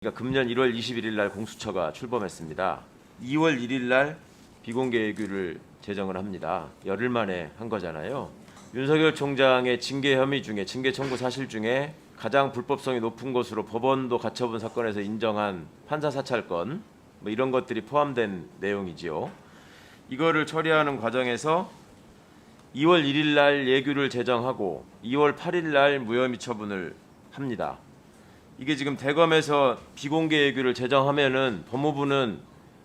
그러니까 금년 1월 21일 날 공수처가 출범했습니다. 2월 1일 날 비공개 예규를 제정을 합니다. 열흘 만에 한 거잖아요. 윤석열 총장의 징계 혐의 중에 징계 청구 사실 중에 가장 불법성이 높은 것으로 법원도 가처분 사건에서 인정한 판사 사찰권 뭐 이런 것들이 포함된 내용이지요. 이거를 처리하는 과정에서 2월 1일 날 예규를 제정하고 2월 8일 날 무혐의 처분을 합니다. 이게 지금 대검에서 비공개 예규를 제정하면은 법무부는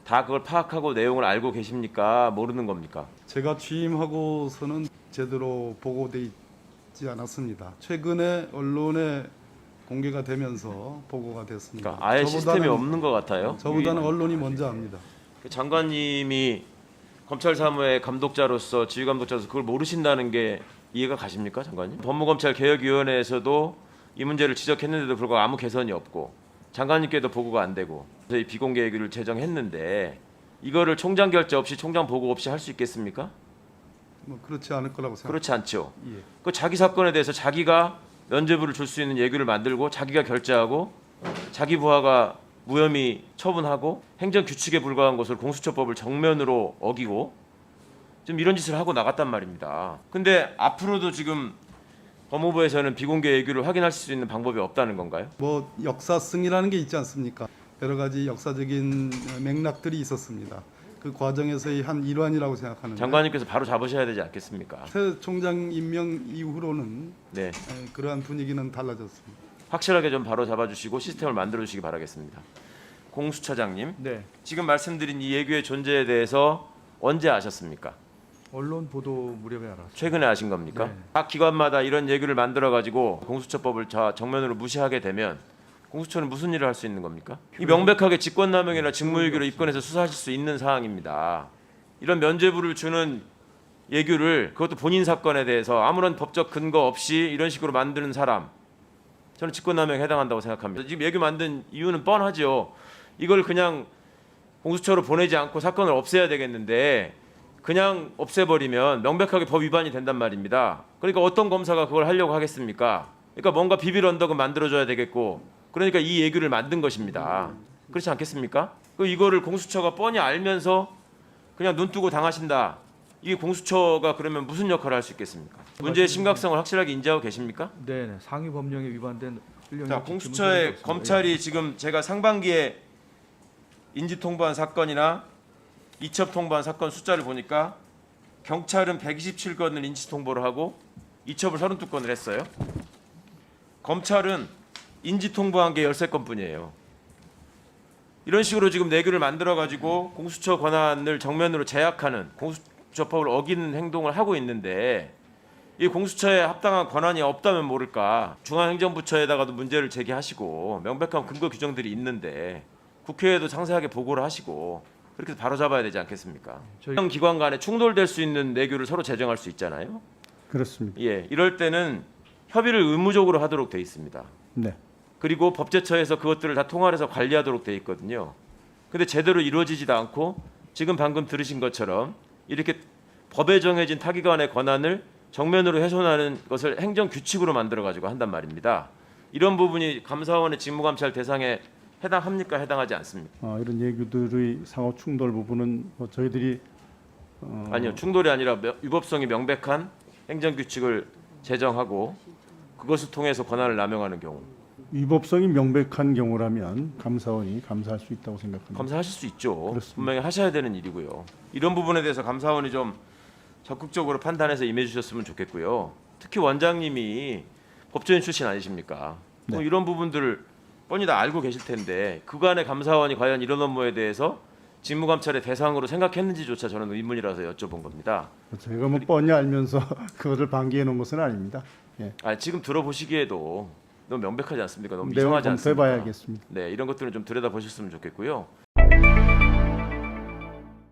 다 그걸 파악하고 내용을 알고 계십니까? 모르는 겁니까? 제가 취임하고서는 제대로 보고돼 있지 않았습니다. 최근에 언론에 공개가 되면서 보고가 됐습니다. 그러니까 아예 시스템이 없는 것 같아요. 저보다는 언론이 먼저 압니다. 장관님이 검찰 사무의 감독자로서 지휘감독자로서 그걸 모르신다는 게 이해가 가십니까, 장관님? 법무검찰개혁위원회에서도 이 문제를 지적했는데도 불구하고 아무 개선이 없고 장관님께도 보고가 안 되고 그래서 이 비공개 예규를 제정했는데 이거를 총장 결재 없이 총장 보고 없이 할 수 있겠습니까? 뭐 그렇지 않을 거라고 생각합니다. 그렇지 않죠. 예. 그 자기 사건에 대해서 자기가 면죄부를 줄 수 있는 예규를 만들고 자기가 결재하고 자기 부하가 무혐의 처분하고 행정 규칙에 불과한 것을 공수처법을 정면으로 어기고 좀 이런 짓을 하고 나갔단 말입니다. 근데 앞으로도 지금 법무부에서는 비공개 예규를 확인할 수 있는 방법이 없다는 건가요? 뭐 역사성이라는 게 있지 않습니까? 여러 가지 역사적인 맥락들이 있었습니다. 그 과정에서의 한 일환이라고 생각하는데 장관님께서 바로 잡으셔야 되지 않겠습니까? 새 총장 임명 이후로는 네, 그러한 분위기는 달라졌습니다. 확실하게 좀 바로 잡아주시고 시스템을 만들어주시기 바라겠습니다. 공수처장님, 네, 지금 말씀드린 이 예규의 존재에 대해서 언제 아셨습니까? 언론 보도 무렵에 알았어요. 최근에 아신 겁니까? 네. 각 기관마다 이런 예규를 만들어 가지고 공수처법을 정면으로 무시하게 되면 공수처는 무슨 일을 할 수 있는 겁니까? 이 명백하게 직권남용이나 직무유기로 입건해서 수사하실 수 있는 사항입니다. 이런 면죄부를 주는 예규를 그것도 본인 사건에 대해서 아무런 법적 근거 없이 이런 식으로 만드는 사람 저는 직권남용에 해당한다고 생각합니다. 지금 예규 만든 이유는 뻔하죠. 이걸 그냥 공수처로 보내지 않고 사건을 없애야 되겠는데 그냥 없애버리면 명백하게 법 위반이 된단 말입니다. 그러니까 어떤 검사가 그걸 하려고 하겠습니까? 그러니까 뭔가 비빌 언덕은 만들어줘야 되겠고 그러니까 이 예규를 만든 것입니다. 그렇지 않겠습니까? 이거를 공수처가 뻔히 알면서 그냥 눈 뜨고 당하신다. 이게 공수처가 그러면 무슨 역할을 할 수 있겠습니까? 문제의 심각성을 확실하게 인지하고 계십니까? 네, 네. 상위 법령에 위반된 자, 공수처의 검찰이 지금 제가 상반기에 인지 통보한 사건이나 이첩 통보한 사건 숫자를 보니까 경찰은 127건을 인지 통보를 하고 이첩을 32건을 했어요. 검찰은 인지 통보한 게 13건뿐이에요. 이런 식으로 지금 내규를 만들어 가지고 공수처 권한을 정면으로 제약하는 공수처법을 어기는 행동을 하고 있는데 이 공수처에 합당한 권한이 없다면 모를까 중앙행정부처에다가도 문제를 제기하시고 명백한 근거 규정들이 있는데 국회에도 상세하게 보고를 하시고 그렇게 바로 잡아야 되지 않겠습니까? 형 기관 간에 충돌될 수 있는 내규를 서로 제정할 수 있잖아요. 그렇습니다. 예, 이럴 때는 협의를 의무적으로 하도록 돼 있습니다. 네. 그리고 법제처에서 그것들을 다 통할해서 관리하도록 돼 있거든요. 근데 제대로 이루어지지도 않고 지금 방금 들으신 것처럼 이렇게 법에 정해진 타기관의 권한을 정면으로 훼손하는 것을 행정 규칙으로 만들어 가지고 한단 말입니다. 이런 부분이 감사원의 직무감찰 대상에 해당합니까? 해당하지 않습니까? 이런 예규들의 상호 충돌 부분은 저희들이 아니요, 충돌이 아니라 위법성이 명백한 행정 규칙을 제정하고 그것을 통해서 권한을 남용하는 경우 위법성이 명백한 경우라면 감사원이 감사할 수 있다고 생각합니다. 감사하실 수 있죠. 그렇습니다. 분명히 하셔야 되는 일이고요. 이런 부분에 대해서 감사원이 좀 적극적으로 판단해서 임해주셨으면 좋겠고요. 특히 원장님이 법조인 출신 아니십니까? 네. 뭐 이런 부분들을 뻔히 다 알고 계실 텐데 그간의 감사원이 과연 이런 업무에 대해서 직무감찰의 대상으로 생각했는지조차 저는 의문이라서 여쭤본 겁니다. 제가 뭐 뻔히 알면서 그것을 방기해 놓은 것은 아닙니다. 예. 지금 들어보시기에도 너무 명백하지 않습니까? 너무 내용을 이상하지 않습니까? 검토해봐야겠습니다. 네, 이런 것들은 좀 들여다보셨으면 좋겠고요.